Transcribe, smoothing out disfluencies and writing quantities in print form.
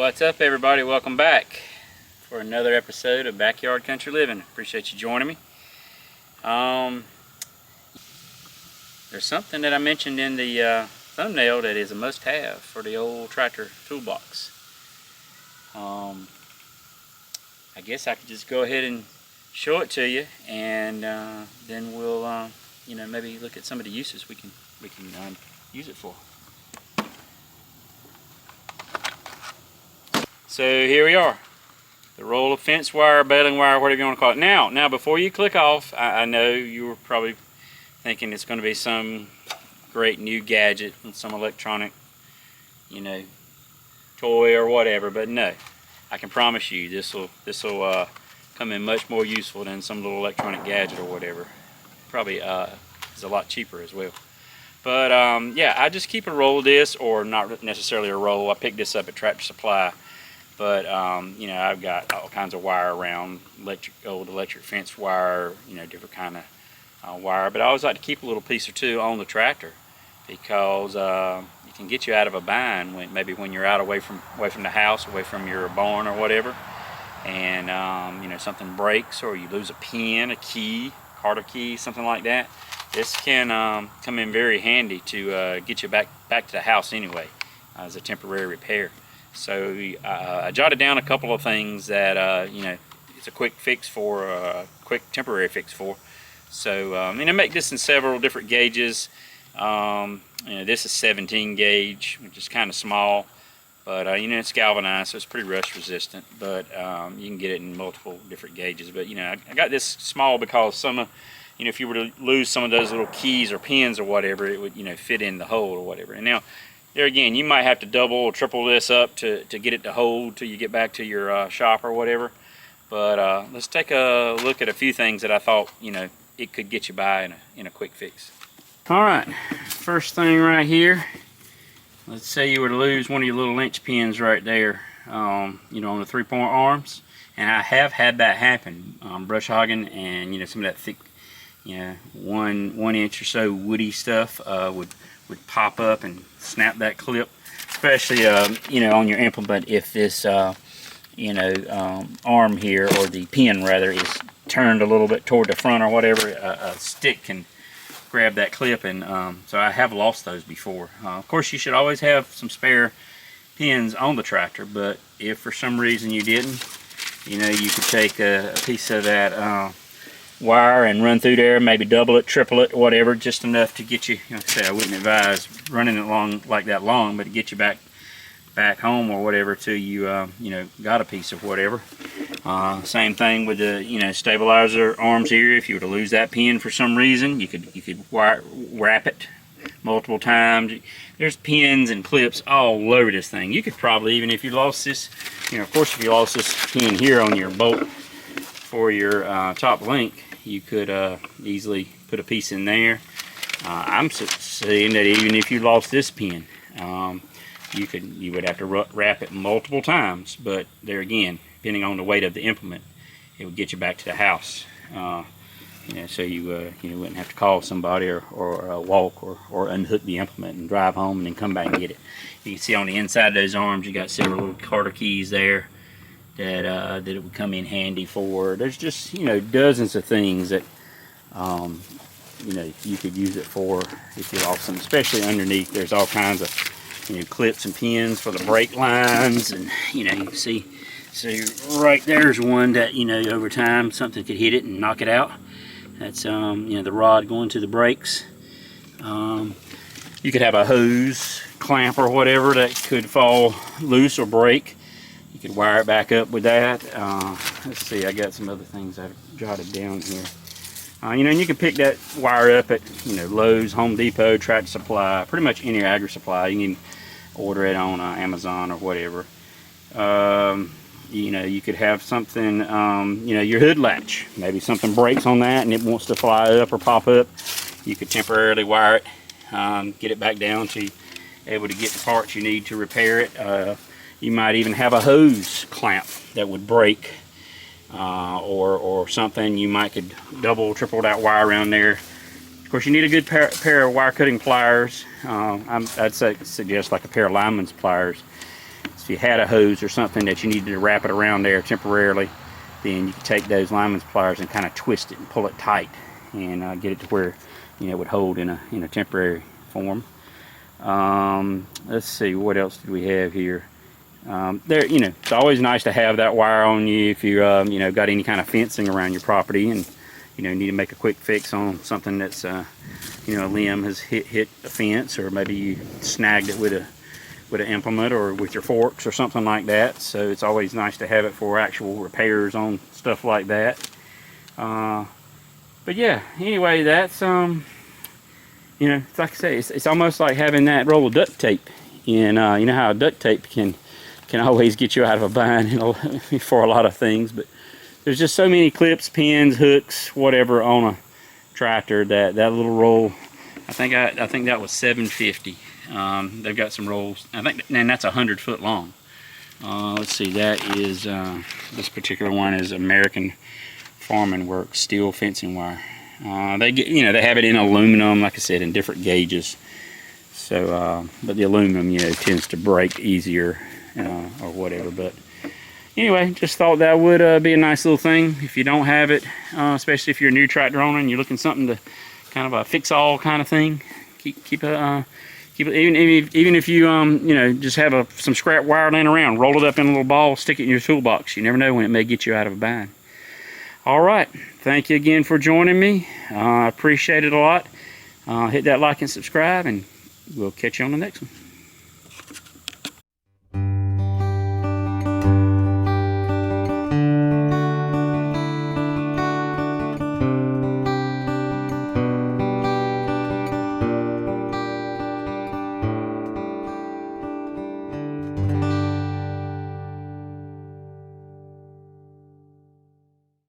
What's up, everybody? Welcome back for another episode of Backyard Country Living. Appreciate you joining me. There's something that I mentioned in the thumbnail that is a must-have for the old tractor toolbox. I guess I could just go ahead and show it to you, and then we'll, maybe look at some of the uses we can use it for. So here we are, the roll of fence wire, baling wire, whatever you want to call it. Now before you click off, I know you were probably thinking it's going to be some great new gadget and some electronic, toy or whatever, but no. I can promise you this will come in much more useful than some little electronic gadget or whatever. Probably is a lot cheaper as well. But yeah, I just keep a roll of this, or not necessarily a roll. I picked this up at Tractor Supply. But I've got all kinds of wire around, old electric fence wire, different kind of wire. But I always like to keep a little piece or two on the tractor, because it can get you out of a bind when you're out away from the house, away from your barn or whatever, and something breaks or you lose a pin, a key, Carter key, something like that. This can come in very handy to get you back to the house anyway, as a temporary repair. So I jotted down a couple of things that it's a quick fix for, quick temporary fix for. So I make this in several different gauges. This is 17 gauge, which is kind of small, but it's galvanized, so it's pretty rust resistant. But you can get it in multiple different gauges. But I got this small because if you were to lose some of those little keys or pins or whatever, it would fit in the hole or whatever. And now, there again, you might have to double or triple this up to get it to hold till you get back to your shop or whatever. But let's take a look at a few things that I thought it could get you by in a quick fix. All right, first thing right here. Let's say you were to lose one of your little lynch pins right there, on the 3-point arms, and I have had that happen. Brush hogging and some of that thick, 1 inch or so woody stuff would pop up and snap that clip, especially on your implement if this arm here, or the pin rather, is turned a little bit toward the front or whatever. A stick can grab that clip, and so I have lost those before. Of course, you should always have some spare pins on the tractor, but if for some reason you didn't, you could take a piece of that wire and run through there, maybe double it, triple it, whatever, just enough to get you, like I say, I wouldn't advise running it like that long, but to get you back home or whatever till you got a piece of whatever. Same thing with the stabilizer arms here. If you were to lose that pin for some reason, you could wrap it multiple times. There's pins and clips all over this thing. You could probably, even if you lost this, of course, if you lost this pin here on your bolt for your top link, you could easily put a piece in there. I'm saying that even if you lost this pin, you would have to wrap it multiple times. But there again, depending on the weight of the implement, it would get you back to the house. So you wouldn't have to call somebody or walk or unhook the implement and drive home and then come back and get it. You can see on the inside of those arms, you got several little Carter keys there that it would come in handy for. There's just dozens of things that you could use it for if you lost them, especially underneath. There's all kinds of clips and pins for the brake lines, and you can see right there's one that over time something could hit it and knock it out. That's the rod going to the brakes. You could have a hose clamp or whatever that could fall loose or break. You could wire it back up with that. Let's see, I got some other things I've jotted down here. And you can pick that wire up at Lowe's, Home Depot, Tractor Supply, pretty much any agri supply. You can order it on Amazon or whatever. You could have something, your hood latch. Maybe something breaks on that and it wants to fly up or pop up. You could temporarily wire it, get it back down to able to get the parts you need to repair it. You might even have a hose clamp that would break, or something. You might could double, triple that wire around there. Of course, you need a good pair of wire cutting pliers. I'd suggest like a pair of lineman's pliers. So if you had a hose or something that you needed to wrap it around there temporarily, then you can take those lineman's pliers and kind of twist it and pull it tight and get it to where, you know, it would hold in a temporary form. Let's see, what else did we have here? There, you know, it's always nice to have that wire on you if you, you know, got any kind of fencing around your property and, you know, need to make a quick fix on something that's, you know, a limb has hit a fence, or maybe you snagged it with an implement or with your forks or something like that. So it's always nice to have it for actual repairs on stuff like that. But yeah, anyway, that's you know, it's like I say, it's almost like having that roll of duct tape. And you know how duct tape can always get you out of a bind, you know, for a lot of things. But there's just so many clips, pins, hooks, whatever on a tractor that little roll. I think that was $7.50. They've got some rolls. I think, and that's 100 foot long. Let's see, that is this particular one is American Farming Works steel fencing wire. They get, you know, they have it in aluminum, like I said, in different gauges. So, but the aluminum, you know, tends to break easier or whatever. But anyway, just thought that would be a nice little thing if you don't have it, especially if you're a new tractor owner and you're looking something to kind of a fix-all kind of thing. Keep it, even if you you know, just have some scrap wire laying around, roll it up in a little ball, stick it in your toolbox. You never know when it may get you out of a bind. All right, thank you again for joining me. I appreciate it a lot. Hit that like and subscribe, and we'll catch you on the next one.